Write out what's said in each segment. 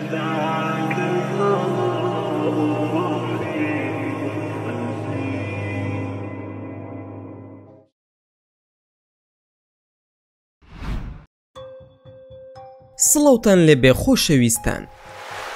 سڵاوتان لێبێ خۆشەویستان.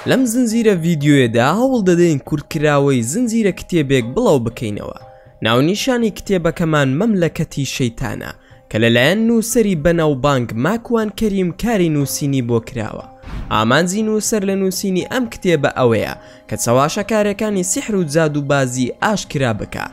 لەم زنجیرە ڤیدیۆیەدا هەوڵ دەدەین کورتکراوەی زنجیرە کتێبێک بڵاو بکەینەوە. ناونیشانی کتێبەکەمان مەملەکەتی شەیتانە کە لەلایەن نووسەری بەناوبانگ ماکوان کەریم کاری نووسینی بۆ کراوە. ئامانجی نووسەر لە نووسینی ئەم کتێبە ئەوەیە کە چاواشەکارەکانی سیحر و جادوبازی ئاشکرا بکە.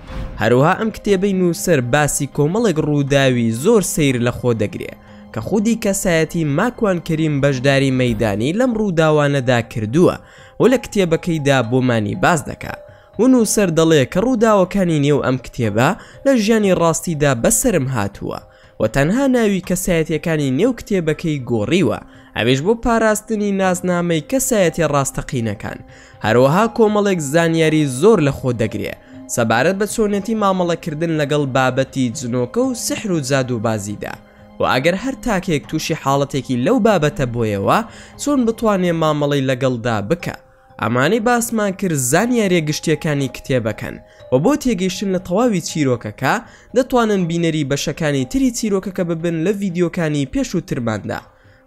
هەروەها ئەم کتێبەی نووسەر باسی کۆمەڵێک ڕووداوی زۆر سەیر لە خۆ دەگرێ کە خودی کەسایەتی ماکوان کەریم بەشداری مەیدانی لەم ڕووداوانەدا کردووە و لە کتێبەکەیدا بۆمانی باز دەکا. و نووسەر دەڵێ کە ڕووداوەکانی نێو ئەم کتێبە لە ژیانی ڕاستیدا بەسرم هاتووە و تەنها ناوی کەسایەتیەکانی نێو کتێبەکەی گۆڕیوە، ئەوێش بۆ پاراستنی نازنامەی کەسایەتی ڕاستەقینەکان. هەروەها کۆمەڵێک زانیاری زۆر لە خۆ دەگرێ سەبارەت بە چۆنێتی مامەڵەکردن لەگەڵ بابەتی جنۆکە و سحر و جادوبازیدا. و ئەگەر هەر تاکێک تووشی حاڵەتێکی لەو بابەتە بۆیەوە چۆن بتوانێ مامەڵەی لەگەڵدا بکە. ئەمانەی باسمان کرد زانیاریە گشتیەکانی کتێبەکەن و بۆ تێگەیشتن لە تەواوی چیرۆکەکە دەتوانن بینەری بەشەکانی تری چیرۆکەکە ببن لە ڤیدیۆکانی پێش و ترماندا.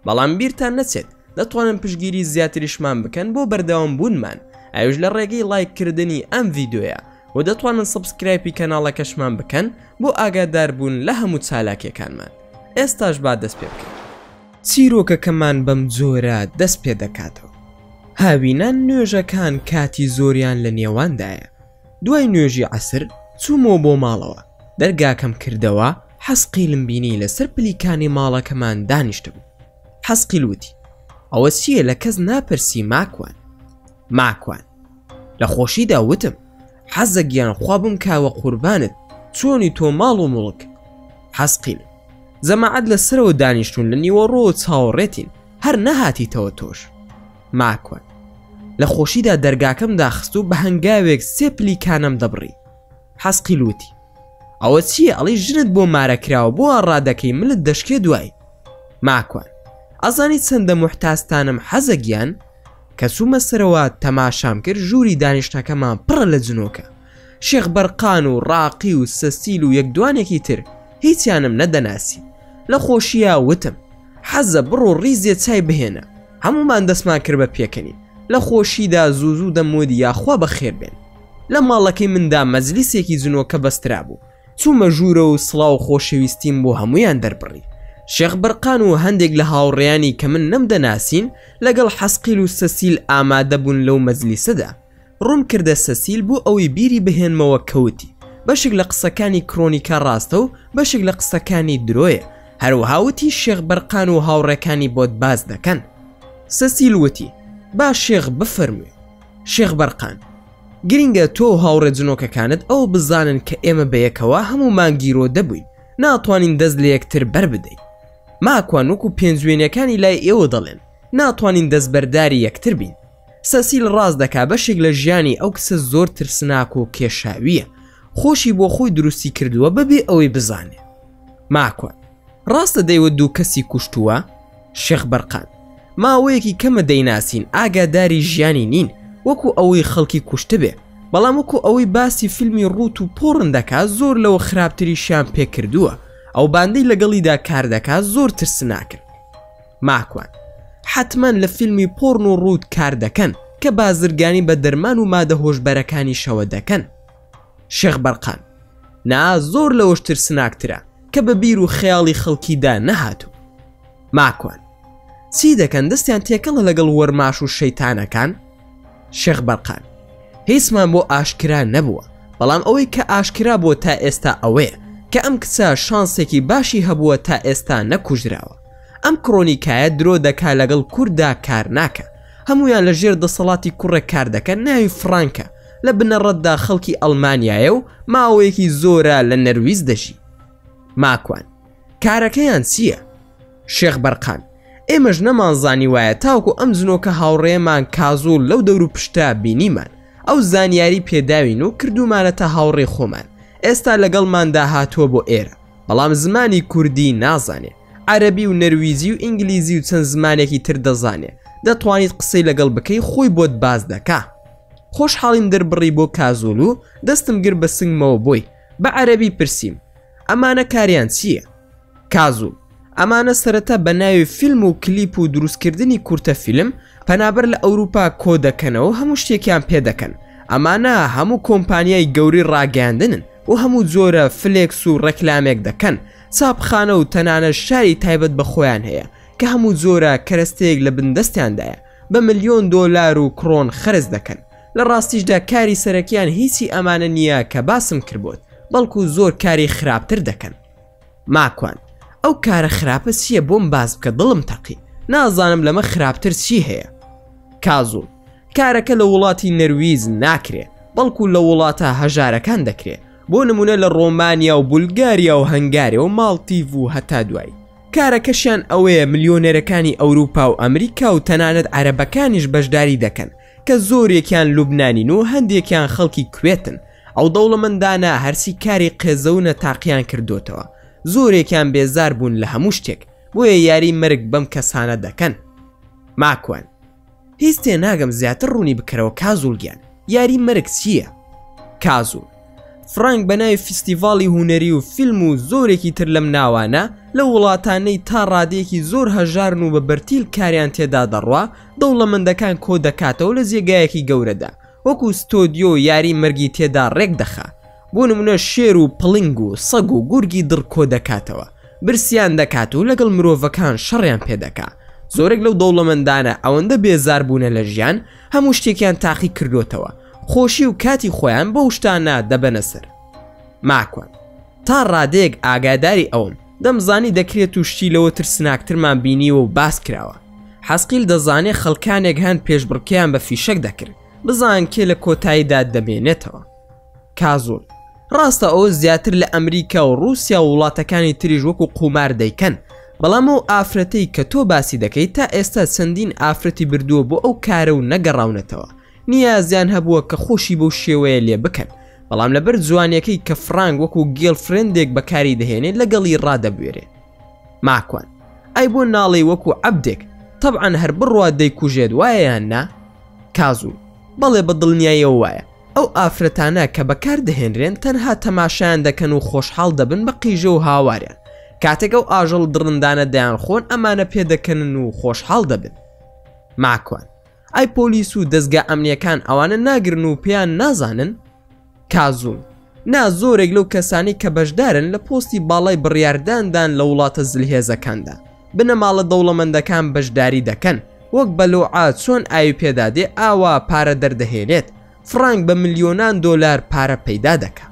بەڵام بیرتان نەچێت دەتوانن پشگیری زیاتریشمان بکەن بۆ بەردەوام بوونمان، ئەوش لە ڕێگەی لایککردنی ئەم ڤیدیۆیە و دەتوانن سبسکرایبی کەناڵەکەشمان بکەن بۆ ئاگادار بوون لە هەموو چالاکیەکانمان. ئێستاش با دەست پێ بکەین. چیرۆکەکەمان بەم جۆرە دەست پێ دەکاتەوە. هاوینان نوێژەکان کاتی زۆریان لە نێواندایە. دوای نوێژی عەسر چوومەوە بۆ ماڵەوە. دەرگاکەم کردەوە، حەسقیلم بینی لەسەر پلیکانی ماڵەکەمان دانیشتە بوو. حەسقیل وتی: ئەوە چییە لە کەس ناپرسی ماکوان؟ ماکوان لە خۆشیدا وتم: حەزە گیان خوا بم کاوە قوربانت، چۆنی تۆ ماڵ و مڵک؟ حەسقیل: جەماعەت لەسەرەوە دانیشتون لە نیوەڕۆ چاوەڕێتین، هەر نەهاتیتەوە تۆش. ماکوان: لە خۆشیدا دەرگاکەم داخست و بە هەنگاوێک سێ پلیکانم دەبڕی. حەسقیل وتی: ئەوە چییە؟ ئەڵی ژنت بۆ مارەکراوە، بۆ ڕادەکەی ملت دەشکێ دوای. ماکوان: ئەزانی چەندە محتاستانم حەزە گیان؟ کە چوومە سەرەوە تەماشام کرد ژووری دانیشتەکەمان پڕە لە جنۆکە. شێخ بەرقان و ڕاقی و سەسیل و یەکدوانێکی تر هیچیانم نەدەناسی. لە خۆشیە وتم: حەزە بڕۆ ڕیزێ چای بهێنە. هەمومان دەستمان کرد بە پێکەنین. لە خۆشیدا زوو دەمودی یاخوا بەخێر بێن. لە ماڵەکەی مندا مەجلیسێکی جنۆکە بەسترا بوو. چوومە ژوورە و سڵاو خۆشەویستیم بۆ هەمویان دەربڕی. شێخ بەرقان و هەندێک لە هاوڕێیانی کە من نەمدەناسین لەگەڵ حەسقیل و سەسیل ئامادە بوون لەو مەجلیسەدا. ڕوون کردە سەسیل بۆ ئەوەی بیری بهێنمەوە کەوتی. بەشێک لە قسەکانی کرۆنیکە ڕاستە و بەشێک لە قسەکانی درۆیە. هەروەها وتی شێخ بەرقان و هاوڕێکانی بۆت باز دەکەن. سەسیل وتی: با شێخ بفەرمووی. شێخ بەرقان: گرینگە تۆ و هاوڕێ جنۆکەکانت ئەو بزانن کە ئێمە بەیەکەوە هەمومان گیرۆ دەبووین، ناتوانین دەست لە یەکتر بەربدەین. ماکوان وەکو پێنجوێنەکانی لای ئێوە دەڵێن ناتوانین دەستبەرداری یەکتر بین. سەسیل ڕاست دەکا بەشێک لە ژیانی ئەو کسە زۆر ترسناک و کێشاویە، خۆشی بۆ خۆی دروستی کردووە بەبێ ئەوەی بزانێ. ماکوان: ڕاستە دەیوە دوو کەسی کوشتووە؟ شێخ بەرقان: ماوەیەکی کەمە دەیناسین، ئاگاداری ژیانی نین وەکو ئەوەی خەڵکی کوشتە بێ، بەڵام وەکو ئەوەی باسی فیلمی ڕوت و پۆڕن دەکات زۆر لەوە خراپتریشیان پێ کردووە. ئەو باندەی لەگەڵیدا کار دەکات زۆر ترسناکن. ماکوان: حتمما لە فیلمی پۆڕن و ڕوت کار دەکەن کە بازرگانی بە دەرمان و مادە هۆشبەرەکانی شەوە دەکەن. شێخ بەرقان: نا، زۆر لەوەش ترسناکترە کە بە بیر و خەیاڵی خەڵکیدا نەهاتوو. ماکوان: چی دەکەن؟ دەستیان تێکەڵە لەگەڵ وەرماش و شەیتانەکان؟ شێخ بەرقان: هیچمان بۆ ئاشکرا نەبووە، بەڵام ئەوەی کە ئاشکرا بووە تا ئێستا ئەوەیە کە ئەم کچە شانسێکی باشی هەبووە تا ئێستا نەکوژراوە. ئەم کڕۆنیکایە درۆ دەکا لەگەڵ کووردا کار ناکە، هەمویان لە ژێر دەسەڵاتی کوڕێک کار دەکەن، ناوی فڕانکە، لە بنەڕەتدا خەڵکی ئەڵمانیایە و ماوەیەکی زۆرە لە نەرویز دەژی. ماکوان: کارەکەیان چییە؟ شێخ بەرقان: ئێمەش نەمانزانی وایە تاوکو ئەم جنۆکە هاوڕێمان کازوڵ لەو دەور و پشتا بینیمان، ئەو زانیاری پێداوین و کردومانەتە هاوڕێ خۆمان. ئێستا لەگەڵماندا هاتووە بۆ ئێرە، بەڵام زمانی کوردی نازانێ، عەرەبی و نەرویزی و ئینگلیزی و چەند زمانێکی تر دەزانێ. دەتوانیت قسەی لەگەڵ بکەی خۆی بۆت باز دەکا. خۆشحاڵیم دەربڕی بۆ کازۆل و دەستم گر بە سنگمەوە بۆی بە عەرەبی پرسییم ئەمانە کاریان چییە؟ کازۆل: ئەمانە سەرەتا بە ناوی فیلم و کلیپ و دروستکردنی کورتە فیلم پەنابەر لە ئەوروپا کۆ دەکەنەوە هەموو شتێکیان پێدەکەن. ئەمانە هەموو کۆمپانیای گەوری ڕاگەاندنن و هەموو جۆرە فلێکس و ڕەکلامێک دەکەن. چاپخانە و تەنانە شاری تایبەت بە خۆیان هەیە کە هەموو جۆرە کەرەستەیەک لە بندەستیاندایە بە ملیۆن دۆلار و کڕۆن خرج دەکەن. لە ڕاستیشدا کاری سەرەکیان هیچی ئەمانە نییە کە باسم کردبوت، بەڵکو زۆر کاری خراپتر دەکەن. ماکوان: ئەو کارە خراپە چییە بۆم باز بکە دڵم تەقی، نازانم لەمە خراپتر چی هەیە. کازۆل: کارەکە لە وڵاتی نەرویز ناکرێ، بەڵکو لە وڵاتە هەژارەکان دەکرێت، بۆ نمونە لە ڕۆمانیا و بولگاریا و هەنگارێ و ماڵتیڤ و هەتا دوایی. کارەکەشیان ئەوەیە ملیۆنێرەکانی ئەوروپا و ئەمریکا و تەنانەت عەرەبەکانیش بەشداری دەکەن کە زۆرێکیان لوبنانین و هەندێکیان خەڵکی کوێتن. ئەو دەوڵەمەندانە هەرسی کاری قێزە و نەتاقیان کردوتەوە، زۆرێکیان بێزار بوون لە هەموو شتێک، بۆیە یاری مرگ بەم کەسانە دەکەن. ماکوان: هیچ تێناگەم زیاتر ڕوونی بکەرەوە کازۆلگیان، یاری مرگ چییە؟ کازۆل: فرانک بە ناوی فیستیڤاڵی هونەری و فیلم و زۆرێکی تر لەم ناوانە لە وڵاتانەی تا ڕادەیەکی زۆر هەژارن و بە بەرتیل کاریان تێدا دەڕوا دەوڵەمەندەکان کۆ دەکاتەوە لە جێگایەکی گەورەدا، وەکو ستۆدیۆ یاری مەرگی تێدا ڕێک دەخا. بۆ نمونە شێر و پڵنگ و سەگ و گورگی دڕ کۆ دەکاتەوە، برسیان دەکات و لەگەڵ مرۆڤەکان شەڕیان پێدەکا. زۆرێک لەو دەوڵەمەندانە ئەوەندە بێزار بوونە لە ژیان هەموو شتێکیان تاقی کردوتەوە، خۆشی و کاتی خۆیان بەو شتانە دەبەنە سەر. ماکوان: تا ڕادەیەک ئاگاداری ئەوم، دەمزانی دەکرێت و شتی لەوە ترسناکترمان بینیوە و باس کراوە. حەسقیل دەزانێت خەڵکانێک هەن پێشبڕکیان بە فیشەک دەکرد، بزان کێ لە کۆتاییدا دەمێنێتەوە. کازۆل: ڕاستە ئەوە زیاتر لە ئەمریکا و رووسیا و وڵاتەکانی تریژ وەکو قومار دەیکەن، بەڵام ئەو ئافرەتەی کە تۆ باسی دەکەیت تا ئێستا چەندین ئافرەتی بردووە بۆ ئەو کارە و نەگەڕاونەتەوە. نیازیان هەبووە کە خۆشی بەو شێوەیە لێ بکەن، بەڵام لەبەر جوانیەکەی کە فرانک وەکو گێڵ فرێندێک بەکاری دەهێنێت لەگەڵی ڕادەبوێرێ. ماکوان: ئەی بۆ ناڵێ وەکو عەبدێک، طبعاً هەر بڕوا دەیکوژێت وایە یان نا؟ کازۆل: بەڵێ بە دڵنیاییەوە وایە. ئەو ئافرەتانە کە بەکار دەهێنرێن تەنها تەماشایان دەکەن و خۆشحاڵ دەبن بە قیژە و هاواریان. کاتێک ئەو ئاژەڵ دڕندانە دەیان خۆن ئەمانە پێدەکەنن و خۆشحاڵ دەبن. ماکوان: ئەی پۆلیس و دەستگا ئەمنیەکان ئەوانە ناگرن و پێیان نازانن؟ کازۆل: نا، زۆرێک لەو کەسانی کە بەشدارن لە پۆستی باڵای بڕیارداندان لە وڵاتە زلهێزەکاندا بنەماڵە دەوڵەمەندەکان بەشداری دەکەن، وەک بەلوعات چۆن ئاوی پێدادێ ئاوا پارە دەردەهێنێت. فرانک بە ملیۆنان دۆلار پارە پەیدا دەکا.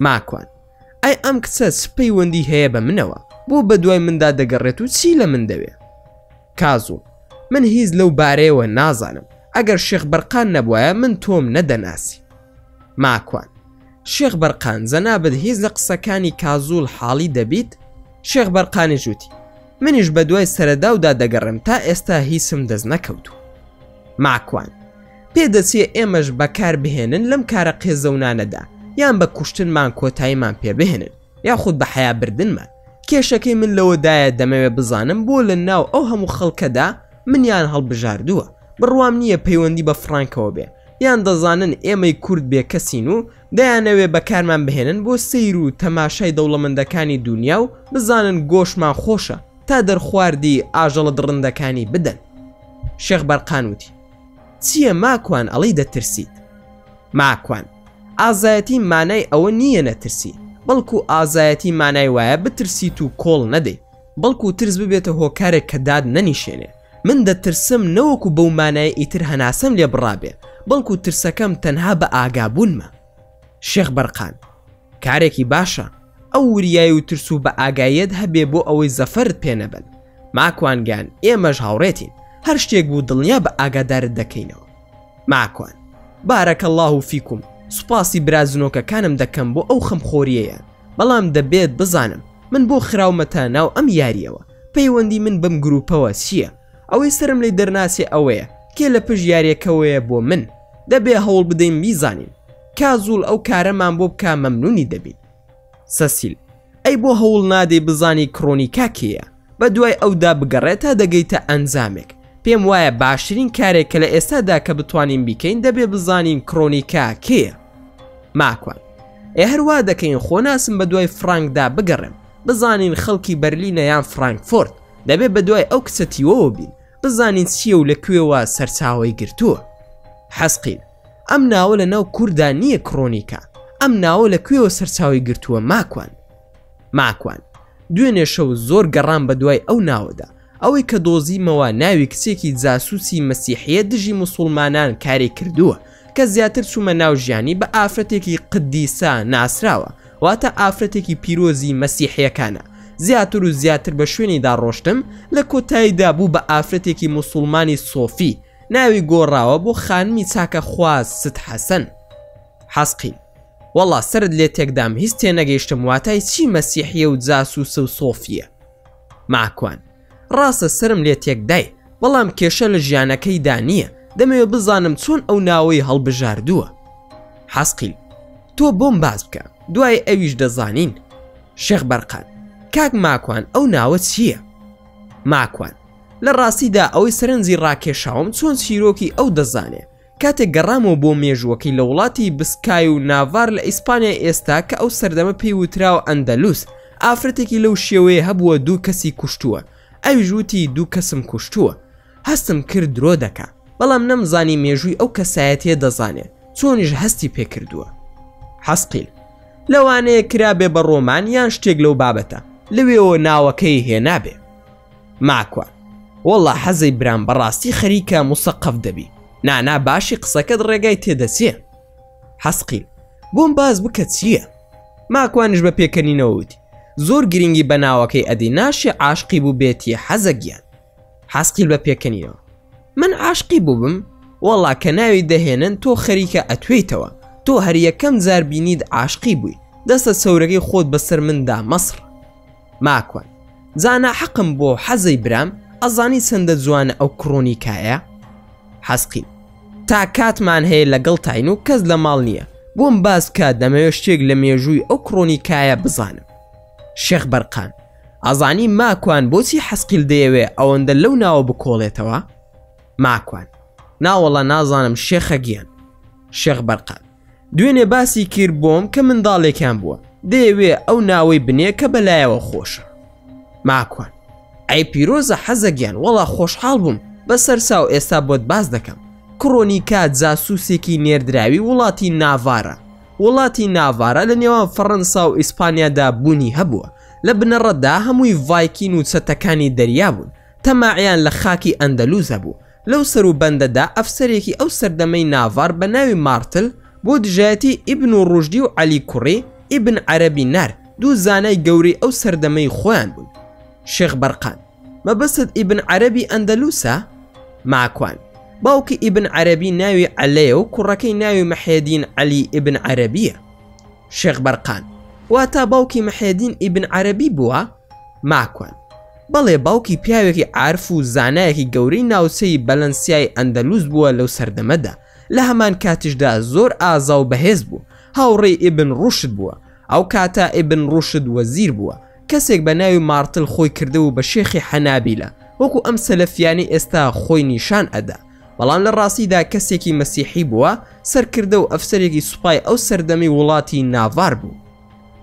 ماکوان: ئەی ئەم کچە پەیوەندی هەیە بە منەوە، بۆ بە دوای مندا دەگەڕێت و چی لە من دەوێ؟ کازۆل: من هیچ لەو بارەیەوە نازانم، ئەگەر شێخ بەرقان نەبوایە من تۆم نەدەناسی. ماکوان: شێخ بەرقان جەنابەت هیچ لە قسەکانی کازۆل حاڵی دەبیت؟ شێخ بەرقانی ژووتی: منیش بە دوای سەرەداودا دەگەڕم، تا ئێستا هیچم دەست نەکەوتو. ماکوان: پێدەچێ ئێمەش بەکار بهێنن لەم کارە قێزەونانەدا، یان بە کوشتنمان کۆتاییمان پێ بهێنن، یاخود بە حیا بردنمان. کێشەکەی من لەوەدایە دەمەوێت بزانم بۆ لە ناو ئەو هەموو خەڵکەدا منیان هەڵبژاردووە. بڕوام نییە پەیوەندی بە فرانکەوە بێ، یان دەزانن ئێمەی کورد بێ کەسین و دەیانەوێ بەکارمان بهێنن بۆ سەیر و تەماشای دەوڵەمەندەکانی دنیا و بزانن گۆشمان خۆشە تا دەرخواردی ئاژەڵە دڕندەکانی بدەن. شێخ بەرقان وتی: چییە ماکوان ئەڵەی دەترسیت؟ ماکوان: ئازایەتی مانای ئەوە نییە نەترسی، بەڵکو ئازایەتی مانای وایە بترسیت و کۆڵ نەدەی، بەڵکو ترس ببێتە هۆکارێک کە داد نەنیشێنێ. من دەترسم نەوەکو بەو مانای ئیتر هەناسەم لێ بڕابێ، بەڵکو ترسەکەم تەنها بە ئاگابوونمە. شێخ بەرقان: کارێکی باشە، ئەو وریای و ترس و بە ئاگایەت هەبێ بۆ ئەوەی زەفەرت پێنەبن. ماکوانگیان، ئێمەش هاوڕێتین، هەر شتێک بوو دڵنیا بە ئاگادارت دەکەینەوە. ماکوان: بارەکە الله فیکم، سوپاسی برازنۆکەکانم دەکەم بۆ ئەو خەمخۆریەیان، بەڵام دەبێت بزانم من بۆ خراومەتە ناو ئەم یاریەوە، پەیوەندی من بەم گروپەوە چییە؟ ئەوەی سرم لی دەرناسێ ئەوەیە کێ لە پشت یاریەکەوەیە بۆ من، دەبێ هەوڵ بدەین بیزانین. کازۆل: ئەو کارەمان بۆ بکە مەمنونی دەبین. سەسیل: ئەی بۆ هەوڵ نادەی بزانی کڕۆنیکا کێیە، بە دوای ئەودا بگەڕێت تا دەگەیتە ئەنجامێک، پێم وایە باشترین کارێک کە لە ئێستادا کە بتوانین بیکەین دەبێ بزانین کرۆنیکا کێیە. ماکوان هەروە دەکەین خۆناسم بە دوای فرانکدا بگەڕێم، بزانین خەڵکی بەرلینە یان فرانکفۆرت، دەبێت بە دوای ئەو کچە تیوەوە بین، بزانین چییە و لەکوێوە سەرچاوەی گرتووە. حەسقیل ئەم ناوە لە ناو کووردا نییە کرۆنیکا، ئەم ناوە لەکوێوە سەرچاوی گرتووە ماکوان دوێنێ شەو زۆر گەڕام بە دوای ئەو ناوەدا، ئەوەی کە دۆزیمەوە ناوی کچێکی جاسووسی مەسیحیە دژی موسڵمانان کاری کردووە کە زیاتر چوومە ناو ژیانی بە ئافرەتێکی قدیسا ناسراوە، واتە ئافرەتێکی پیرۆزی مەسیحیەکانە. زیاتر و زیاتر بە شوێنیدا ڕۆشتم، لە کۆتاییدا بوو بە ئافرەتێکی موسڵمانی سۆفی، ناوی گۆڕاوە بۆ خانمی چاکە خواز ست حەسەن. حەسقیل وەڵا سرد لێ تێکدام هیچ تێنەگەیشتم واتای چی مەسیحیە و جاسووسە و سۆفیە. ماکوان ڕاستە سرم لێ تێکدای، بەڵام کێشە لە ژیانەکەیدا نییە، دەمەوێت بزانم چۆن ئەو ناوەی هەڵبژاردووە. حەسقیل تۆ بۆم باز بکە، دوای ئەویش دەزانین. شێخ بەرقان کاک ماکوان ئەو ناوە چییە؟ ماکوان لە ڕاستیدا ئەوەی سەرنجی ڕاکێشاوم چۆن چیرۆکی ئەو دەزانێ. کاتێک گەڕامەوە بۆ مێژوەکەی لە وڵاتی بسکای و ناڤار لە ئیسپانیا ئێستا کە ئەو سەردەمە پێی وتراوە ئەندەلوس، ئافرەتێکی لەو شێوەیە هەبووە 2 کەسی کوشتووە، ئەویش وتی 2 کەسم کوشتووە. هەستم کرد درۆ دەکا، بەڵام نەمزانی مێژووی ئەو کەسایەتیە دەزانێ، چۆنیش هەستی پێکردووە. حەسقیل لەوانەیە کرابێ بە ڕۆمان یان شتێک لەو بابەتە، لەوێەوە ناوەکەی هێنابێ. ماکوان وەڵا حەزەی برام بەڕاستی خەریکە مسەقف دەبی، نانا باشی قسەکەت ڕێگای تێدەچێ. حەسقیل بۆم باز بکە چییە؟ ماکوانش بە پێکەنینەوە وتی زۆر گرنگی بە ناوەکەی ئەدی ناشێ عاشقی بوو بێتی حەزە گیان. حەسقیل بە پێکەنینەوە من عاشقی بووبم؟ وەڵا کە ناوی دەهێنن تۆ خەریکە ئەتوێیتەوە، تۆ هەر یەکەم جار بینیت عاشقی بووی، دەستە سەورەکەی خۆت بەسەر مندا مەسڕ. ماکوان زانا حەقم بۆ حەزەی برام، ئەزانی چەندە جوانە ئەو کرۆنیکایە؟ حەسقیل تا کاتمان هەیە لەگەڵ تاین و کەس لە ماڵ نییە، بۆم باز کە دەمەوێت شتێک لە مێژووی ئەو کرۆنیکایە بزانم. شێخ بەرقان ئەزانی ماکوان بۆچی حەسقیل دەیەوێ ئەوەندە لەو ناوە بکۆڵێتەوە؟ ماکوان ناوەڵە نازانم شێخە گیان. شێخ بەرقان دوێنێ باسی کرد بۆم کە منداڵێکیان بووە، دەیەوێ ئەو ناوەی بنێ کە بەلایەوە خۆشە. ماکوان ئەی پیرۆزە حەزە گیان، وەڵا خۆشحاڵ بووم بەسەر ساو ئێستا بۆت باز دەکەم. کرۆنیکا جاسووسێکی نێردراوی وڵاتی ناڤارە. وڵاتی ناڤارە لە نێوان فەڕەنسا و ئیسپانیادا بوونی هەبووە، لە بنەڕەتدا هەمووی ڤایکین و چەتەکانی دەریا بوون، تەماعیان لە خاکی ئەندەلوز هەبوو. لەو سەر و بەندەدا ئەفسەرێکی ئەو سەردەمەی ناڤار بە ناوی مارتل بۆ دژایەتی ئیبن و ڕوژدی و عەلی کوڕی ئیبن عەرەبی نار 2 زانای گەورەی ئەو سەردەمەی خۆیان بوون. شێخ بەرقان مەبەست ئیبن عەرەبی ئەندەلوسە؟ ماکوان باوکی ئیبن عەرەبی ناوی عەلەیە و کوڕەکەی ناوی مەحیدین عەلی ئیبن عەرەبیە. شێخ بەرقان واتە باوکی مەحیدین ئیبن عەرەبی بووە؟ ماکوان بەڵێ باوکی پیاوێکی عارف و زانایەکی گەورەی ناوچەی بەلەنسیای ئەندەلوس بووە لەو سەردەمەدا، لە هەمان کاتیشدا زۆر ئازا و بەهێز بوو، هاوڕێی ئیبن ڕوشد بووە، ئەو کاتە ئیبن ڕوشد وەزیر بووە، کەسێک بە ناوی مارتل خۆی کردەوە بە شێخی حەنابیلە، وەکو ئەم سەلەفیانی ئێستا خۆی نیشان ئەدا، بەڵام لە ڕاستیدا کەسێکی مەسیحی بووە، سەرکردە و ئەفسەرێکی سوپای ئەو سەردەمی وڵاتی ناڤار بوو.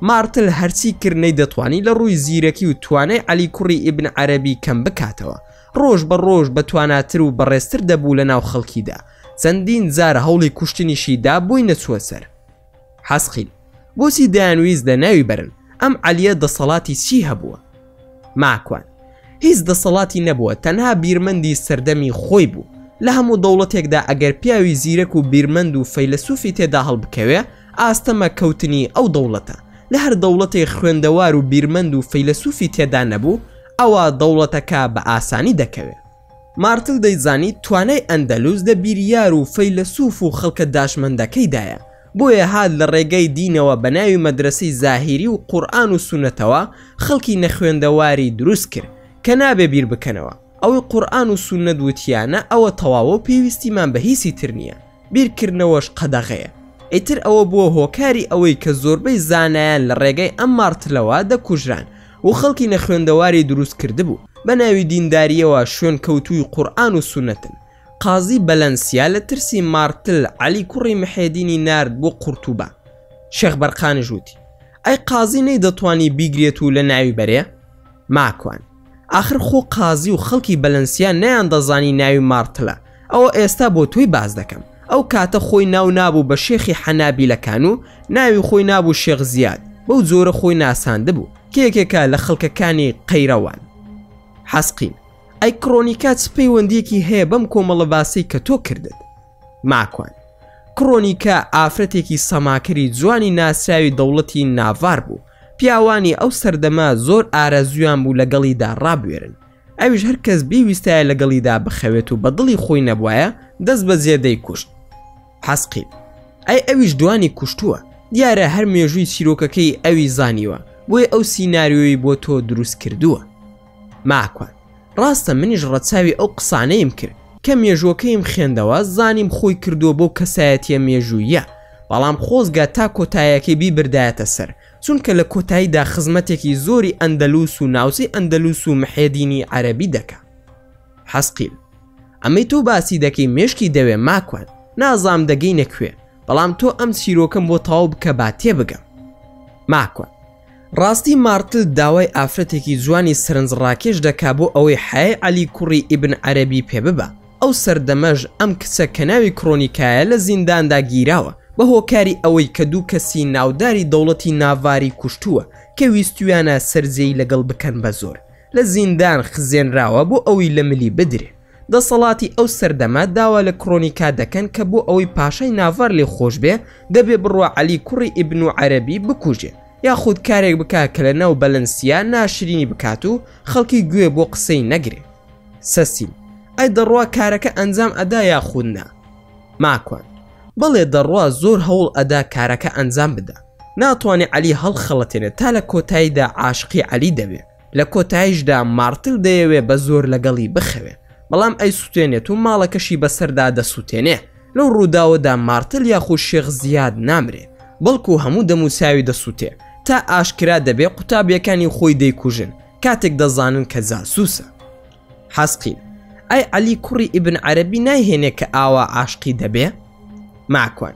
مارتل هەرچی کردنەی دەتوانی لە ڕووی زیرەکی و توانای عەلی کوڕی ئیبن عەرەبی کەم بکاتەوە، ڕۆژ بە ڕۆژ بەتواناتر و بەڕێزتر دەبوو لە ناو خەڵکیدا، چەندین جار هەوڵی کوشتنیشیدا بووی نەچووە سەر. حەسقیل بۆچی دەیانویست لە ناوی بەرن؟ ئەم عەلیە دەسەڵاتی چی هەبووە؟ ماکوان هیچ دەسەڵاتی نەبووە، تەنها بیرمەندی سەردەمی خۆی بوو. لە هەموو دەوڵەتێکدا ئەگەر پیاوی زیرەک و بیرمەند و فەیلسوفی تێدا هەڵبکەوێ، ئاستەمە کەوتنی ئەو دەوڵەتە. لە هەر دەوڵەتێک خوێندەوار و بیرمەند و فەیلسوفی تێدا نەبوو، ئەوە دەوڵەتەکە بە ئاسانی دەکەوێت. مارتل دەیزانی توانای ئەندەلوس دە بیریار و فەیلسوف و خەڵکە داشمەندەکەیدایە، بۆیە هات لە ڕێگەی دینەوە بە ناوی مەدرسەی زاهیری و قورئان و سونەتەوە خەڵکی نەخوێندەواری دروست کرد کە نابێ بیر بکەنەوە. ئەوەی قورئان و سونەت وتیانە ئەوە تەواوە پێویستیمان بە هیچی تر نییە، بیرکردنەوەش قەدەغەیە. ئیتر ئەوە بووە هۆکاری ئەوەی کە زۆربەی زانایان لە ڕێگەی ئەم مارتلەوە دەکوژران و خەڵکی نەخوێندەواری دروست کرده بوو، بە ناوی دینداریەوە شوێن کەوتووی قورئان و سونەتن. قازی بەلەنسیا لە ترسی مارتل عەلی کوڕی محێدینی نارد بۆ قورتوبە. شێخ بەرقانیش وتی ئەی قازی نەیدەتوانی بیگرێت و لە ناوی بەرێ؟ ماکوان ئاخر خۆ قازی و خەڵکی بەلەنسیا نەیان دەزانی ناوی مارتلە. ئەوە ئێستا بۆ تۆی باز دەکەم. ئەو کاتە خۆی ناو نابوو بە شێخی حەنابیلەکان و ناوی خۆی نابوو شێخ زیاد، بەو جۆرە خۆی ناساندەبوو کە یەکێکە لە خەڵکەکانی قەیرەوان. حەسقین ئەی کڕۆنیکات پەیوەندیەکی هەیە بەم کۆمەڵە باسی کە تۆ کردت. ماکوان کڕۆنیکە ئافرەتێکی سەماکەری جوانی ناسراوی دەوڵەتی ناڤار بوو. پیاوانی ئەو سەردەما زۆر ئارەزویان بوو لەگەڵیدا ڕابوێرن. ئەویش هەر کەس بیویستایە لەگەڵیدا بخەوێت و بە دڵی خۆی نەبوایە دەست بە زێدەی کوشت. حەسقین ئەی ئەویش دوانی کوشتووە. دیارە هەر مێژووی چیرۆکەکەی ئەوی زانیوە، بۆیە ئەو سیناریۆی بۆ تۆ دروست کردووە. ماکوان ڕاستە منیش ڕەچاوی ئەو قسانەیم کرد کە مێژووەکەیم خوێندەوە زانیم خۆی کردووە بۆ کەسایەتیە مێژوویە، بەڵام خۆزگا تا کۆتاییەکەی بیبردایەتە سەر، چونکە لە کۆتاییدا خزمەتێکی زۆری ئەندەلوس و ناوچەی ئەندەلوس و محێدینی عەرەبی دەکا. حەسقین ئەمەی تۆ باسی دەکەی مێشکی دەوێ ماکوان، نازام دەگەی نەکوێ، بەڵام تۆ ئەم چیرۆکەم بۆ تەواو بکە با تێبگەم. ماکوان ڕاستی مارتل داوای ئافرەتێکی جوانی سەرنجڕاکێش دەکا بۆ ئەوەی حەیە عەلی کوڕی ئیبن عەرەبی پێ ببە. ئەو سەردەمەژ ئەم کچە کە ناوی کڕۆنیکایە لە زینداندا گیراوە بە هۆکاری ئەوەی کە دوو کەسی ناوداری دەوڵەتی ناڤاری کوشتووە کە ویستویانە سەرجەی لەگەڵ بکەن بە زۆر. لە زیندان خزێنراوە بۆ ئەوەی لە ملی بدرێ. دەسەڵاتی ئەو سەردەما داوا لە کڕۆنیکا دەکەن کە بۆ ئەوەی پاشای ناڤار لێ خۆش بێ دەبێ بڕوە عەلی کوڕی ئیبن عەرەبی بکوژێ، یاخود کارێک بکات کە لە ناو بەلەنسیا ناشرینی بکات و خەڵکی گوێ بۆ قسەی نەگرێ. سەسیم ئەی دەڕوا کارەکە ئەنجام ئەدا یاخود نا؟ ماکوان بەڵێ دەڕوا زۆر هەوڵ ئەدا کارەکە ئەنجام بدە. ناتوانێت عەلی هەڵخەڵەتێنێت تا لە کۆتاییدا عاشقی عەلی دەبێ، لە کۆتاییشدا مارتل دەیەوێ بە زۆر لەگەڵی بخەوێ، بەڵام ئەی سووتێنێت و ماڵەکەشی بەسەردا دەسووتێنێ. لەو ڕووداوەدا مارتل یاخود شێخ زیاد نامرێ، بەڵکو هەموو دەموساوی دەسووتێ تا ئاشکرا دەبێ قوتابیەکانی خۆی دەیکوژن کاتێک دەزانن کە جاسووسە. حەسقین ئەی عەلی کوڕی ئیبن عەرەبی نایهێنێ کە ئاوا عاشقی دەبێ؟ ماکوان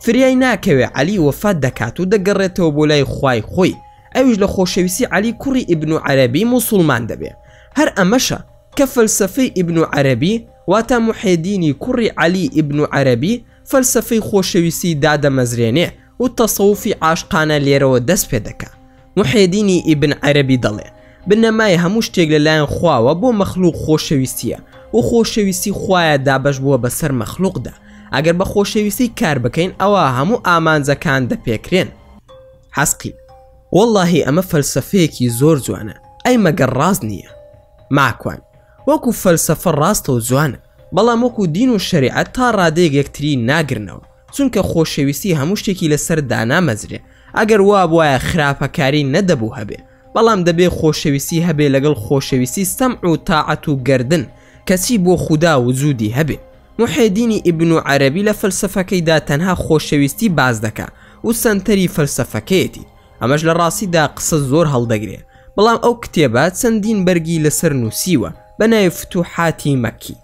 فریای ناکەوێ عەلی وەفات دەکات و دەگەڕێتەوە بۆ لای خوای خۆی، ئەویش لە خۆشەویستی عەلی کوڕی ئیبن عەرەبی موسڵمان دەبێ. هەر ئەمەشە کە فەلسەفەی ئیبن عەرەبی واتە محێدینی کوڕی عەلی ئیبن عەرەبی فەلسەفەی خۆشەویستی دادەمەزرێنێ و تەسەوفی عاشقانە لێرەوە دەست پێ دەکا. محێدینی ئیبن عەرەبی دەڵێ بنەمای هەموو شتێک لەلایەن خواوە بۆ مەخلوق خۆشەویستیە و خۆشەویستی خوایە دابەش بووە بەسەر مەخلوقدا. ئەگەر بە خۆشەویستی کار بکەین ئەوە هەموو ئامانجەکان دەپێکرێن. حەسقین وەڵڵاهی ئەمە فەلسەفەیەکی زۆر جوانە، ئەی مەگەر ڕاست نییە. ماکوان وەکو فەلسەفە ڕاستە و جوانە، بەڵام وەکو دین و شەریعەت تا ڕادەیەک یەکتری ناگرنەوە، چونکە خۆشەویستی هەموو شتێکی لەسەر دانامەزرێ. ئەگەر وا بواە خراپەکاری نەدەبوو هەبێ، بەڵام دەبێ خۆشەویستی هەبێ لەگەڵ خۆشەویستی سەمع و تاعەت و گەردن، کەچی بۆ خودا وجودی هەبێ. محێدینی ئیبن عەرەبی لە فەلسەفەکەیدا تەنها خۆشەویستی باز دەکا و سەنتەری فەلسەفەکەیەتی. ئەمەش لە ڕاستیدا قسە زۆر هەڵدەگرێ، بەڵام ئەو کتێبە چەندین بەرگی لەسەر نووسیوە بە ناوی فتوحاتی مەکی.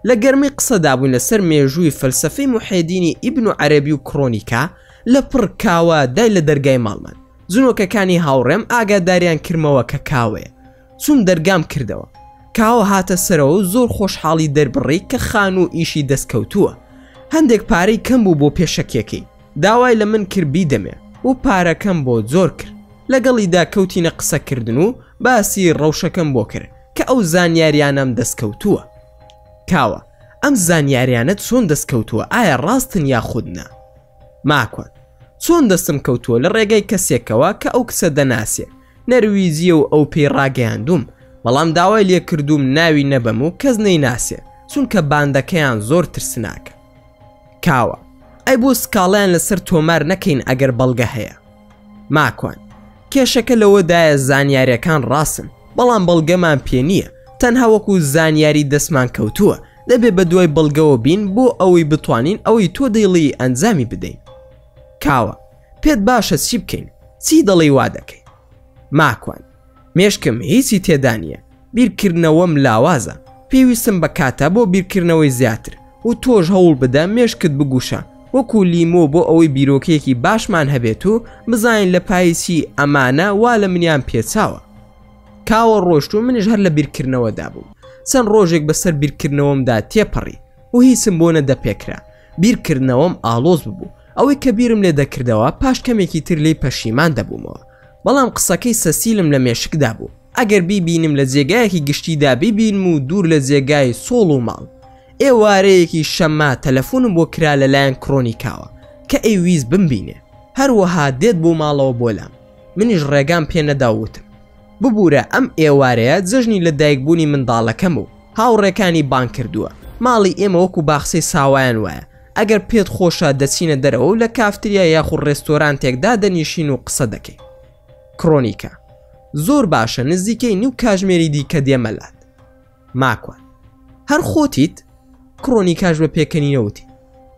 لە گەرمی قسەدا بوون لەسەر مێژووی فەلسەفەی محێدینی ئیبن عەرەبی و کڕۆنیکا لە پڕ کاوە دای لە دەرگای ماڵمان. جنۆکەکانی هاوڕێم ئاگاداریان کردمەوە کە کاوەیە. چوم دەرگام کردەوە، کاوە هاتە سەرەوە و زۆر خۆشحاڵی دەربڕی کە خان و ئیشی دەستکەوتووە. هەندێک پارەی کەم بوو بۆ پێشەکێکی، داوای لە من کرد بیدەمێ و پارەکەم بۆ زۆر کرد. لەگەڵیدا کەوتینە قسەکردن و باسی ڕەوشەکەم بۆ کرد کە ئەو زانیاریانم دەستکەوتووە. کاوە ئەم زانیاریانت چۆن دەستکەوتووە؟ ئایا ڕاستن یاخود نا؟ ماکوان چۆن دەستم کەوتووە لە ڕێگەی کەسێکەوە کە ئەو کسە دەناسێ، نەرویزیە و ئەو پێی ڕاگەیاندوم، بەڵام داوای لێ کردوم ناوی نەبەم و کەس نەیناسێ، چونکە باندەکەیان زۆر ترسناکە. کاوە ئەی بۆ سکاڵیان لەسەر تۆمار نەکەین ئەگەر بەڵگە هەیە. ماکوان کێشەکە لەوەدایە زانیاریەکان ڕاستن، بەڵام بەڵگەمان پێ نییە، تەنها وەکو زانیاری دەستمان کەوتووە، دەبێ بە دوای بەڵگەوە بین بۆ ئەوەی بتوانین ئەوەی تۆ دەیڵی ئەنجامی بدەین. کاوە پێت باشە چی بکەین؟ چی دەڵی وا دەکەین؟ ماکوان مێشکم هیچی تێدا نییە، بیرکردنەوەم لاوازە، پێویستم بە کاتە بۆ بیرکردنەوەی زیاتر و تۆش هەوڵ بدە مێشکت بگوشە وەکو لیمۆ بۆ ئەوەی بیرۆکەیەکی باشمان هەبێت و بزانین لە پاییسی ئەمانە وا لە منیان پێچاوە. کاوە ڕۆشت و منیش هەر لە بیرکردنەوەدا بووم. چەند ڕۆژێک بەسەر بیرکردنەوەمدا تێپەڕی و هیچم بۆ نەدەپێکرا. بیرکردنەوەم ئالۆز ببوو. ئەوەی کە بیرم لێ دەکردەوە پاش کەمێکی تر لێی پەشیمان دەبوومەوە. بەڵام قسەکەی سەسیلم لە مێشکدا بوو. ئەگەر بیبینم لە جێگایەکی گشتیدا بیبینم و دوور لە جێگای سۆڵ و ماڵ. ئێوارەیەکی شەممە تەلەفۆنم بۆ کرا لەلایەن کڕۆنیکاوە کە ئەیویست بمبینێ. هەروەها دێت بۆ ماڵەوە بۆ لام. منیش ڕێگام پێ نەداوتم. ببوورە ئەم ئێوارەیە جەژنی لە دایکبوونی منداڵەکەم و هاوڕێکانی بان کردووە. ماڵی ئێمە وەکو باخسەی ساوایان وایە. ئەگەر پێت خۆشە دەچینە دەرەوە و لە کافتریا یاخود ڕێستۆرانتێکدا دەنیشین و قسە دەکەین. کڕۆنیکە زۆر باشە نزیکەی نیو کاژمێری دیکە دێمەلات. ماکوان هەر خۆتیت؟ کڕۆنیکاش بە پێکەنینەوتی.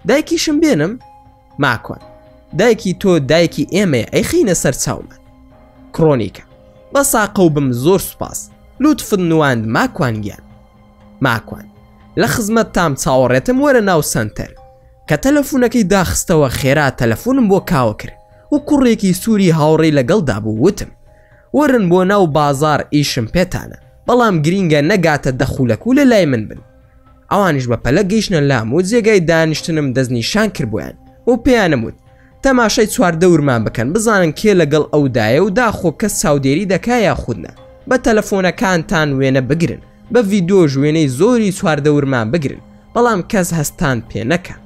دایکیشم بێنم؟ ماکوان دایکی تۆ دایکی ئێمەیە ئەیخینە سەر چاومان. کڕۆنیکە بە ساقە بم زۆر سوپاس. لوتفت نواند ماکوان گیان. ماکوان لە خزمەت تام چاوەڕێتم وەرە ناو سنتەر. کە تەلەفۆنەکەی داخستەوە خێرا تەلەفۆنم بۆ کاوە کرد و کوڕێکی سووری هاوڕێی لەگەڵدا بوو. وتم وەرن بۆ ناو بازار ئیشم پێتانە، بەڵام گرینگە نەگاتە دەخولەک و لە لای من بن. ئەوانیش بە پەلە گەیشتنە لام و جێگای دانیشتنم دەستنیشان کردبوویان و پێیانم وت تەماشای چواردە ورمان بکەن بزانن کێ لەگەڵ ئەودایە و داخۆ کەس چاودێری دەکا یا خودنە. بە تەلەفۆنەکانتان وێنە بگرن، بە ڤیدۆ ژوێنەی زۆری چواردە ورمان بگرن، بەڵام کەس هەستان پێ نەکە.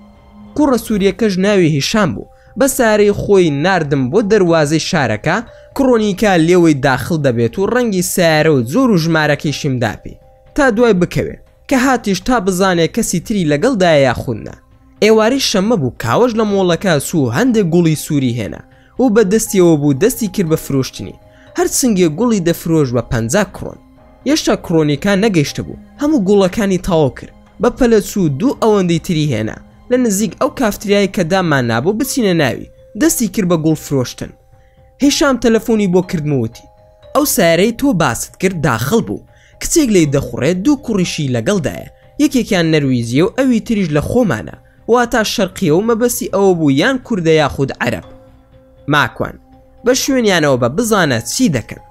کوڕە سووریەکەش ناوی هیشام بوو. بە سارەی خۆی ناردم بۆ دەروازەی شارەکە. کڕۆنیکا لێوەی داخل دەبێت و ڕەنگی سیارە و زۆر و ژمارەکەیشیم داپێ تا دوای بکەوێ کە هاتیش تا بزانێت کەسی تری لەگەڵدایە یاخودنا. ئێوارەی شەممە بوو کاوەش لە مۆڵەکە سوو هەندێک گوڵی سووری هێنا و بە دەستیەوە بوو دەستی کرد بە فرۆشتنی. هەر چنگێ گوڵی دەفرۆش بە 50 کڕۆن. هێشتا کڕۆنیکا نەگەیشتە بوو. هەموو گوڵەکانی تاوا کرد. بە پەلە چوو دوو ئەوەندەی تری هێنا لە نزیک ئەو کافتریایی کە دامان نابوو بچینە ناوی. دەستی کرد بە گوڵ فرۆشتن. هیشام تەلەفۆنی بۆ کردمەوتی ئەو سارەی تۆ باست کرد داخل بوو. کچێک لی دەخوڕێت دوو کوڕیشی لەگەڵدایە. یەکێکیان نەرویزیە و ئەوی تریش لە خۆمانە. واتە شەرقیە و مەبەستی ئەوە بوو یان کوردە یاخود عەرەب. ماکوان بە شوێنیانەوە بە بزانە چی دەکەن.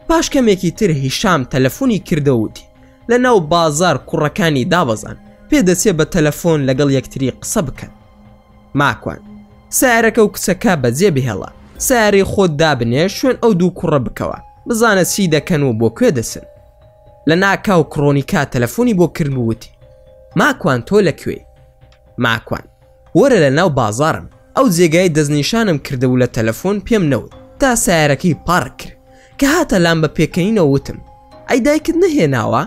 پاش کەمێکی تر هیشام تەلەفۆنی کردەوتی لە ناو بازار کوڕەکانی دابەزان پێدەچێ بە تەلەفۆن لەگەڵ یەکتری قسە بکەن. ماکوان سارەکە و کچەکە بەجێ بهێڵە. سارەی خۆت دابنێ شوێن ئەو دوو کوڕە بکەوە بزانە چی دەکەن و بۆ کوێ دەسن. لە ناکاو کڕۆنیکا تەلەفۆنی بۆ کردووتی ماکوان تۆ لەکوێ؟ ماکوان وەرە لە ناو بازارم. ئەو جێگای دەستنیشانم کردەوە لە تەلەفۆن پێم نەوت تا سارەکەی پارک کرد کە هاتە لام بە پێکەنینەوە وتم ئەی دایکت نەهێناوە؟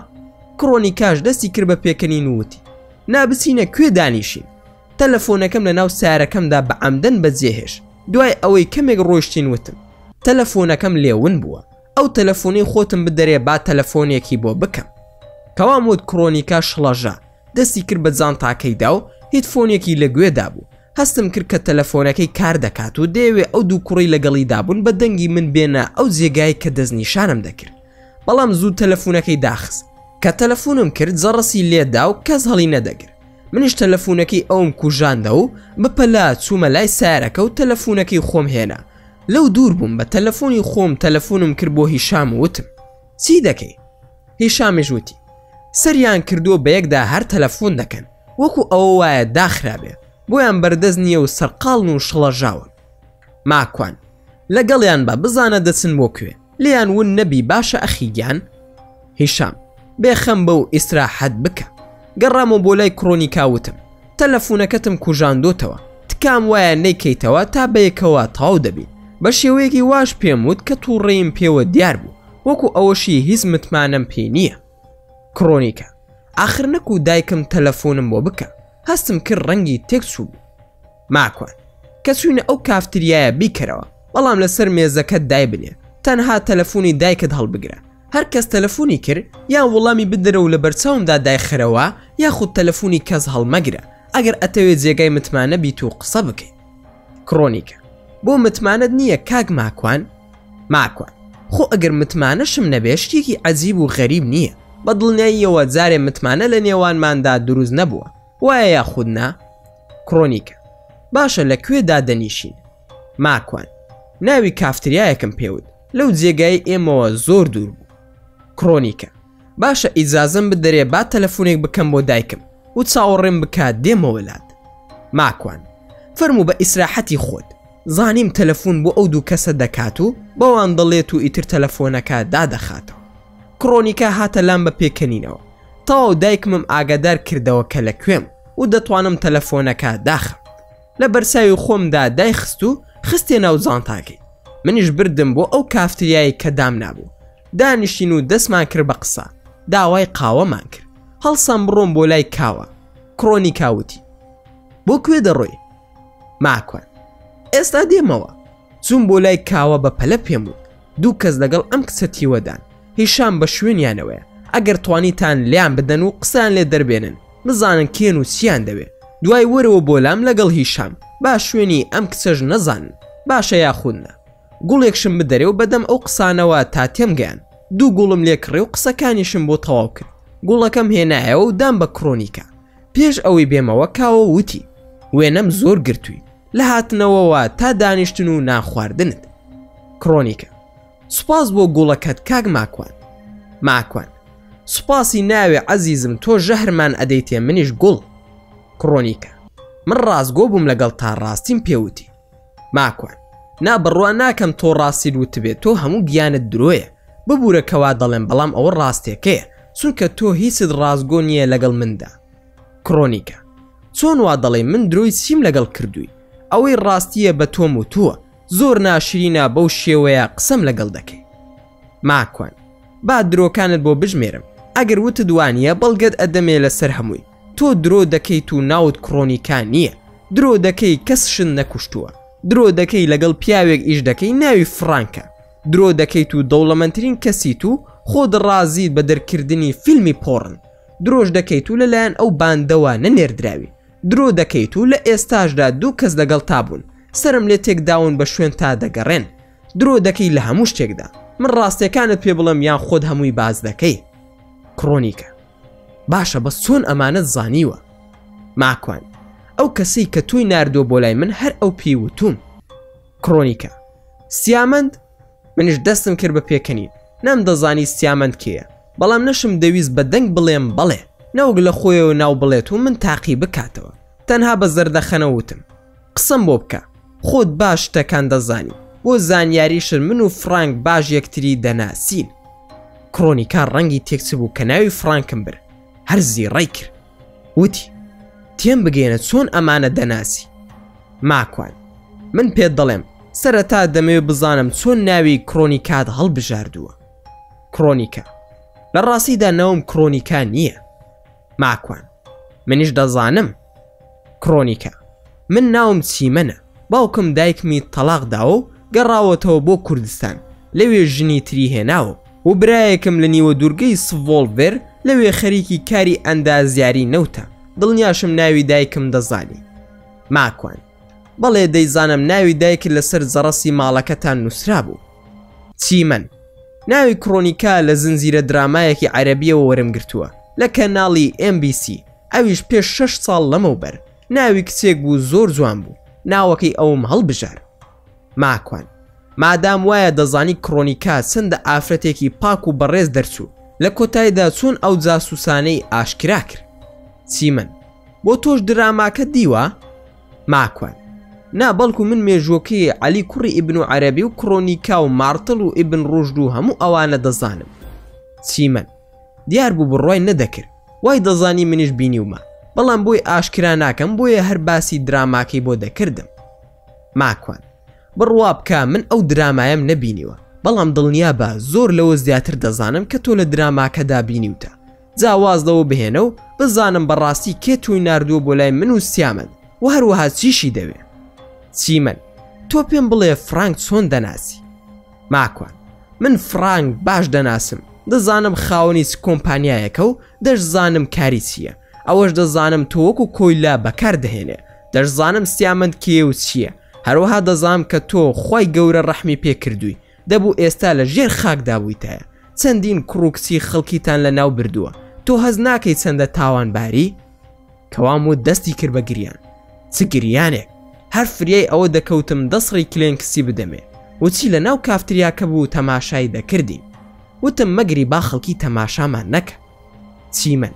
کڕۆنیکاش دەستی کرد بە پێکەنین وتی نابچینە کوێ دانیشین. تەلەفۆنەکەم لە ناو سارەکەمدا بە عەمدەن بەجێهێش. دوای ئەوەی کەمێک ڕۆشتین وتم تەلەفۆنەکەم لێون بووە. ئەو تەلەفۆنی خۆتم بدەرێ با تەلەفۆنێکی بۆ بکەم. کەوام وت کڕۆنیکا شڵەژە دەستی کرد بە جانتاکەیدا و هیچ فۆنێکی لە گوێدا بوو. هەستم کرد کە تەلەفۆنەکەی کار دەکات و دەیەوێ ئەو دوو کوڕی لەگەڵی دابوون بە دەنگی من بێنە ئەو جێگای کە دەستنیشانم دەکرد. بەڵام زوو تەلەفۆنەکەی داخست. کە تەلەفۆنم کرد زەڕەسی لێدا و کەس هەڵی نەدەگرت. منیش تەلەفۆنەکەی ئەوم کوژاندە و بەپەلا چوومە لای سارەکە و تەلەفۆنەکەی خۆم هێنا. لەو دوور بووم بە تەلەفۆنی خۆم تەلەفۆنم کرد بۆ هیشام وتم چی دەکەی؟ هیشامیش وتی سەریان کردووە بە یەکدا هەر تەلەفۆن دەکەن وەکو ئەوە وایە داخرابێ بۆیان بەردەست نییە و سەرقاڵن و شڵەژاون. ماکوان لەگەڵیان بە بزانە دەچن بۆ کوێ لیان ون نەبی باشە ئەخیگیان. هیشام بێخەم بە و ئیسراحەت بکە. گەڕامەوە بۆ لای کڕۆنیکا وتم تەلەفۆنەکەتم کوژاندۆتەوە تکام وایە نەیکەیتەوە تا بەیەکەوە تاو دەبین. بە شێوەیەکی واش پێم وت کە تووڕێیم پێوە دیار بوو وەکو ئەوەشی هیچ متمانەم پێ نییە. کڕۆنیکا ئاخر نەکو دایکم تەلەفۆنم بۆ بکە. هەستم کرد ڕەنگی تێکچوو بوو. ماکوان کە چوونە ئەو کافتریایە بیکەرەوە بەڵام لەسەر مێزەکەت دای بنێ تەنها تەلەفۆنی دایکت هەڵبگرە. هەر کەس تەلەفۆنی کرد یان وەڵامی بدرە و لە بەرچاومدا دایخەرەوە یاخود تەلەفۆنی کەس هەڵمەگرە ئەگەر ئەتەوێت جێگای متمانە بیت و قسە بکەیت. کڕۆنیکە بۆ متمانەت نییە کاک ماکوان؟ ماکوان خۆ ئەگەر متمانەشم نەبێ شتێکی عەجیب و غەریب نییە. بە دڵنیاییەوە جارێ متمانە لە نێوانماندا دروست نەبووە، وایە یاخودنا؟ کرۆنیکە: باشە لەکوێدا دەنیشین؟ ماکوان: ناوی کافتریایەکم پێوت، لەو جێگای ئێمەوە زۆر دوور بوو. کرۆنیکە: باشە ئیجازەم بدەرێ با تەلەفۆنێک بکەم بۆ دایکم و چاوەڕێم بکات دێمە وڵات. ماکوان: فەرموو بە ئیسراحەتی خۆت، زانیم تەلەفۆن بۆ ئەو دوو کەسە دەکات و بەوان دەڵێت و ئیتر تەلەفۆنەکە دادەخاتەوە. کرۆنیکە هاتە لام بە پێکەنینەوە، تەواو دایکمم ئاگادار کردەوە کە لەکوێم و دەتوانم تەلەفۆنەکە داخم. لە بەرساوی خۆمدا دایخست و خستێ ناو جانتاکەی. منیش بردم بۆ ئەو کافتریایی کە دام نابوو، دانیشتین و دەستمان کرد بە قسە، داوای قاوەمان کرد. هەڵسان بڕۆم بۆ لای کاوە. کرۆنیکا وتی: بۆ کوێ دەڕۆی؟ ماکوان: ئێستا دێمەوە. چوون بۆ لای کاوە بە پەلە پێم وت: دوو کەس لەگەڵ ئەم کچە تیوەدان، هیشان بە شوێنیانەوەیە، ئەگەر توانیتان لیان بدەن و قسەیان لێ دەربێنن، بزانن کێن و چیان دەوێ. دوای وەرەوە بۆ لام لەگەڵ هیشام، با شوێنی ئەم کچەش نەزانن. باشە یاخودنا، گوڵێکشم بدەرێ و بەدەم ئەو قسانەوە تا تێمگەیان. دوو گوڵم لێ کڕێ و قسەکانیشم بۆ تەواو کرد. گوڵەکەم هێنایەوە و دام بە کرۆنیکە. پێش ئەوەی بێمەوە کاوە وتی: وێنەم زۆر گرتووی، لە هاتنەوەوە تا دانیشتن و ناخواردنت. کرۆنیکە: سوپاس بۆ گوڵەکەت کاک ماکوان. ماکوان: سوپاسی ناوێ عەزیزم، تۆ ژەهرمان ئەدەیتێ منیش گوڵ. کرۆنیکە: من ڕاستگۆ بووم لەگەڵ تا ڕاستیم پێوتی. ماکوان: نا بڕوا ناکەم تۆ ڕاستی وتبێت، تۆ هەموو گیانت درۆیە، ببوورە کەوا دەڵێن، بەڵام ئەوە ڕاستێکەیە، چونکە تۆ هیچت ڕاستگۆ نییە لەگەڵ مندا. کرۆنیکە: چۆن وا دەڵێ من درۆی چیم لەگەڵ کردووی؟ ئەوەی ڕاستیە بە تۆم و تووە، زۆر ناشرینە بەو شێوەیە قسەم لەگەڵ دەکەی. ماکوان: با درۆکانت بۆ بژمێرم، ئەگەر وتت وانە بەڵگەت ئەدەمێ لەسەر هەمووی. تۆ درۆ دەکەیت و ناوت کرۆنیکا نییە، درۆ دەکەی کەسشن نەکوشتووە، درۆ دەکەی لەگەڵ پیاوێک ئیش دەکەی ناوی فرانکە، درۆ دەکەیت و دەوڵەمەندترین کەسیت و خۆت ڕازیت بە دەرکردنی فیلمی پۆڕن، درۆژ دەکەیت و لەلایەن ئەو باندەوە نەنێردراوی، درۆ دەکەیت و لە ئێستاشدا دوو کەس لەگەڵ تابوون، سرم لێ تێکداون بە شوێن تا دەگەڕێن، درۆ دەکەی لە هەموو شتێکدا. من ڕاستیەکانت پێ بڵم یان خۆت هەمووی باز دەکەی. کرۆنیکە: باشە بەس چۆن ئەمانەت زانیوە؟ ماکوان: ئەو کەسەی کە توی ناردۆ بۆ لای من هەر ئەو پێی وتوم. کرۆنیکە: سیامەند؟ منیش دەستم کرد بە پێکەنین، نەم دەزانی سیامەند کێیە، بەڵام نەشم دەویست بە دەنگ بڵێم بەڵێ، نەوەک لە خۆیەوە ناو بڵێت و من تاقی بکاتەوە. تەنها بە زەردەخەنە وتم: قسم بۆ بکە، خۆت باش شتەکان دەزانی، بۆ زانیاریشن من و فرانک باش یەکتری دەناسین. کرۆنیکا ڕەنگی تێکچ بوو کە ناوی فرانکم بر، هەرزی ڕای کرد. وتی: تێم بگەێنە چۆن ئەمانە دەناسی. ماکوان: من پێت دەڵێم، سەرەتا دەمەوێت بزانم چۆن ناوی کرۆنیکات هەڵبژاردووە. کرۆنیکە: لە ڕاستیدا ناوم کرۆنیکا نییە. ماکوان: منیش دەزانم. کرۆنیکە: من ناوم چیمەنە، باوکم دایکمی تەلاق داوە و گەڕاوەتەوە بۆ کوردستان، لەوێ ژنی تری هێناوە و برایەکم لە نیوە دوورگەی سڤۆڵڤێر لەوێ خەریکی کاری ئەندازیاری نەوتە، دڵنیاشم ناوی دایکم دەزانی. ماکوان: بەڵێ دەیزانم ناوی دایک لەسەر جەڕەسی ماڵەکەتان نووسرا بوو. چیمەن: ناوی کرۆنیکا لە زنجیرە درامایەکی عەرەبیەوە وەرم گرتووە لە کەناڵی MBC، ئەویش پێش 6 ساڵ لەمەوبەر. ناوی کچێک بوو زۆر جوان بوو، ناوەکەی ئەوم هەڵبژار. ماکوان: مادام وایە دەزانی کرۆنیکا چەندە ئافرەتێکی پاک و بەڕێز دەرچوو، لە کۆتاییدا چۆن ئەو جاسوسانەی ئاشکرا کرد. چیمەن: بۆ تۆش دراماکە دیوە؟ ماکوان: نا بەڵکو من مێژووەکەی عەلی کوڕی ئیبن عەرەبی و کرۆنیکا و مارتڵ و ئیبن ڕوشد و هەموو ئەوانە دەزانم. چیمەن: دیار بوو بڕوای نەدەکرد، وای دەزانی منیش بینیومە، بەڵام بۆی ئاشکرا ناکەم، بۆیە هەر باسی دراماکەی بۆ دەکردم. ماکوان: بڕوا بکە، من ئەو درامایم نەبینیوە، بەڵام دڵنیا بە زۆر لەوە زیاتر دەزانم کە تۆ لە دراماکەدا بینیوتە. جاواز لەوە بهێنە و بزانم بەڕاستی کێ توی ناردووە بۆ لای من و سیامەند و هەروەها چیشی دەوێ. چیمەن: تۆ پێم بڵێ فرانک چۆن دەناسی؟ ماکوان: من فرانک باش دەناسم، دەزانم خاوەنی چ کۆمپانیایەکە و دەشزانم کاری چییە، ئەوەش دەزانم تۆ وەکو کۆیلا بەکار دەهێنێ، دەشزانم سیامەند کێ و چییە، هەروەها دەزانم کە تۆ خۆی گەورە ڕەحمی پێ کردووی، دەبوو ئێستا لە ژێر خاکدا بوویتایە، چەندین کوڕوکچی خەڵکیتان لە ناو بردووە تۆ هەز ناکەی چەندە تاوانباری کەوام و دەستی کرد بە گریان چ گریانێک هەر فریای ئەوە دەکەوتم دەسڕی کلێنکسی بدەمێ وچی لە ناو کافتریاکە بوو تەماشای دەکردین وتم مەگری با خەڵکی تەماشامان نەکە چی من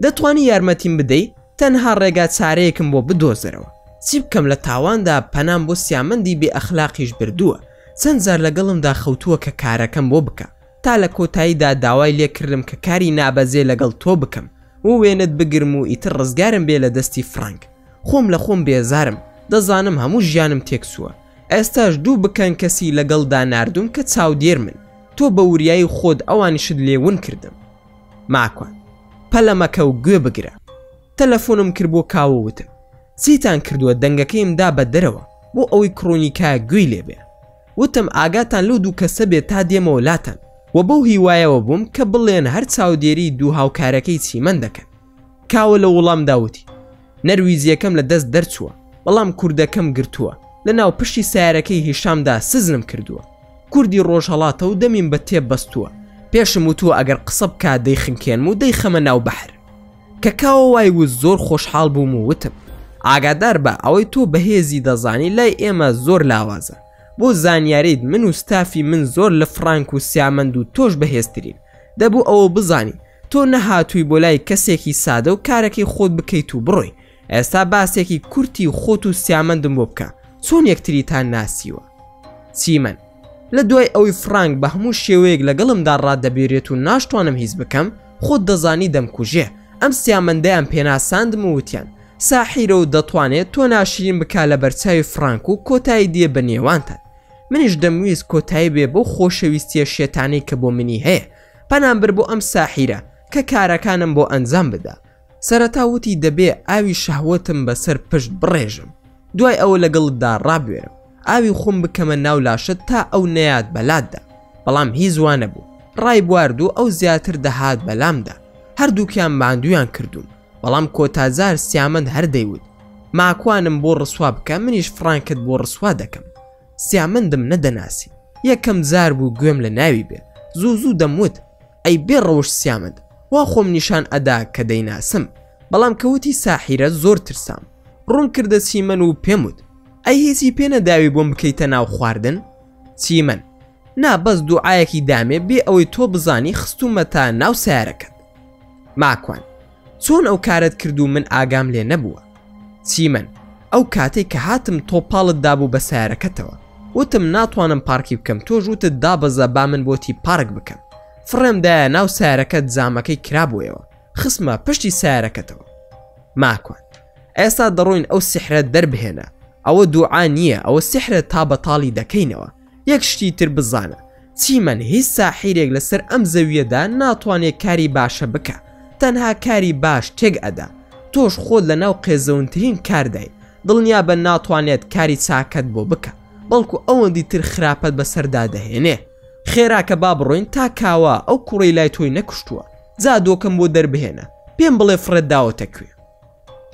دەتوانی یارمەتیم بدەی تەنها ڕێگا چارەیەکم بۆ بدۆزەرەوە چی بکەم لە تاواندا پەنام بۆ سیامەندی بێ ئەخلاقیش بردووە چەند جار لەگەڵمدا خەوتووە کە کارەکەم بۆ بکە تا لە کۆتاییدا داوای لێکردم کە کاری نابەزێ لەگەڵ تۆ بکەم و وێنت بگرم و ئیتر ڕزگارم بێ لە دەستی فرانک خۆم لە خۆم بێزارم دەزانم هەموو ژیانم تێکسووە ئێستاش دوو بکەن کەسی لەگەڵدا ناردوم کە چاودێر من تۆ بە وریایی خۆت ئەوانیشت لێون کردم ماکوان پەلەمەکە و گوێ بگرە تەلەفۆنم کرد بۆ کاوەوتم چیتان کردووە دەنگەکەیمدا بە دەرەوە بۆ ئەوەی کڕۆنیکایە گوێی لێبێ وتم ئاگاتان لەو دوو کەسە بێت تا دێمەوە لاتان و بەو هیوایەوە بووم کە بڵێن هەر چاودێری دوو هاوکارەکەی چیمەن دەکەن کاوە لە وەڵام داوتی نەرویزیەکەم لە دەست دەرچووە بەڵام کوردەکەم گرتووە لە ناو پشتی سیارەکەی هیشامدا سزنم کردووە کوردی ڕۆژهەڵاتە و دەمیم بە تێب بەستووە پێشم وتووە ئەگەر قسە بکا دەیخنکێنم و دەیخەمە ناو بەحر کە کاوە وای و زۆر خۆشحاڵ بووم و وتم ئاگادار بە ئەوەی تۆ بەهێزی دەزانی لای ئێمە زۆر لاوازە بۆ زانیاریت من و ستافی من زۆر لە فرانک و سیامەند و تۆش بەهێزترین دەبوو ئەوە بزانی تۆ نەهاتووی بۆ لای کەسێکی سادە و کارێکی خۆت بکەیت و بڕۆی ئێستا باسێکی کورتی و خۆت و سیامەندم بۆ بکە چۆن یەکتریتان ناسیوە چیمەن لە دوای ئەوەی فرانک بە هەموو شێوەیەک لەگەڵمدا ڕادەبێرێت و ناشتوانم هیچ بکەم خۆت دەزانی دەمکوژێ ئەم سیامەندەیان پێناساندم و وتیان ساحیرە و دەتوانێت تۆ ناشرین بکا لە بەرچاوی فرانک و کۆتایی دێ بە نێوانتان منیش دەمویست کۆتایی بێ بۆ خۆشەویستیە شێتانەی کە بۆ منی هەیە پەنام بر بۆ ئەم ساحیرە کە کارەکانم بۆ ئەنجام بدا سەرەتا وتی دەبێ ئاوی شەهوەتم بەسەر پشت بڕێژم دوای ئەوە لەگەڵتدا ڕابوێرم ئاوی خۆم بکەمە ناو لاشت تا ئەو نەیات بەلاتدا بەڵام هیچ وانە بوو ڕای بوارد و ئەو زیاتر دەهات بەلامدا هەردووکیان ماندویان کردوم بەڵام کۆتازار سیامەند هەردەیوت ماکوانم بۆ ڕسوا بکە منیش فرانکت بۆ ڕسوا دەکەم سیامەندم نەدەناسی یەکەم زار بوو گوێم لە ناوی بێ زوو دەموت ئەی بێ ڕەوش سیامەند وا خۆم نیشان ئەدا کە دەیناسم بەڵام کەوتی ساحیرە زۆر ترسام ڕوون کردە چیمەن و پێم وت ئەی هیچی پێ نەداوی بۆم بکەیتە ناو خواردن چیمەن نا بەس دوعایەکی دامێ بێ ئەوەی تۆ بزانی خستومەتە ناو سیارەکەت ماکوان چۆن ئەو کارت کردو من ئاگام لێ نەبووە چیمەن ئەو کاتێک کە هاتم تۆپاڵت دابوو بە سیارەکەتەوە وتم ناتوانم پارکی بکەم تۆ ژووتت دابەزە با من بۆتی پارک بکەم فڕێمدایە ناو سیارەکەت جامەکەی کرابوویەوە خسمە پشتی سیارەکەتەوە ماکوان ئێستا دەڕۆین ئەو سحرە دەربهێنە ئەوە دوعا نییە ئەوە سحرە تا بەتاڵی دەکەینەوە یەک شتی تر بزانە چیمەن هیچ ساحیرێک لەسەر ئەم زەویەدا ناتوانێت کاری باشە بکە تەنها کاری باش تێک ئەدا تۆش خۆت لە ناو قێزەونترین کاردای دڵنیا بە ناتوانێت کاری چاکەت بۆ بکە بەڵکو ئەوەندی تر خراپەت بەسەردا دەهێنێ خێراکە با بڕۆین تا کاوە ئەو کوڕی لای تۆی نەکوشتووە جا دۆکەم بۆ دەربهێنە پێم بڵێ فرەت داوەتە کوێ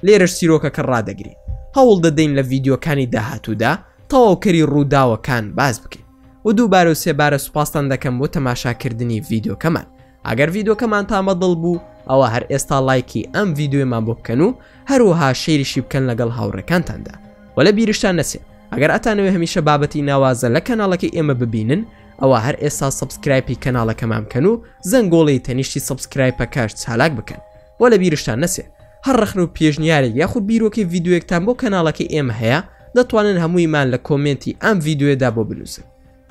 لێرەش سیرۆکەکە ڕدەگری هەوڵ دەدەین لە ڤیدیۆکانی داهاتوودا تەواوکەری ڕووداوەکان باز بکەین و دووبارە و سێبارە سوپاسان دەکەم بۆ تەماشاکردنی ڤیدیۆکەمان ئەگەر ڤیدیۆکەمان تامەدڵ بوو ئەوە هەر ئێستا لایکی ئەم ڤیدیۆمان بۆ بکەن و هەروەها شێریشی بکەن لەگەڵ هاوڕێکانتاندا و لە بیرشتان نەچێ ئەگەر ئەتانەوێ هەمیشە بابەتی ناوازە لە کەناڵەکەی ئێمە ببینن ئەوە هەر ئێستا سبسکرایبی کەناڵەکەمان بکەن و زەنگۆڵی تەنیشتی سبسکرایبەکەش چالاک بکەن و لە بیرشتان نەچێ هەر ڕخن و پێشنیارێک یاخود بیرۆکی ڤیدیۆیەکتان بۆ کەناڵەکەی ئێمە هەیە دەتوانن هەموویمان لە کۆمنتی ئەم ڤیدیۆدا بۆ بنووسن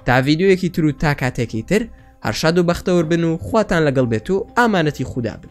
تا ڤیدیۆیەکی تر و تا کاتێکی تر هەر شاد و بەختەوەر بن و خواتان لەگەڵ بێت و ئامانەتی خودا بن.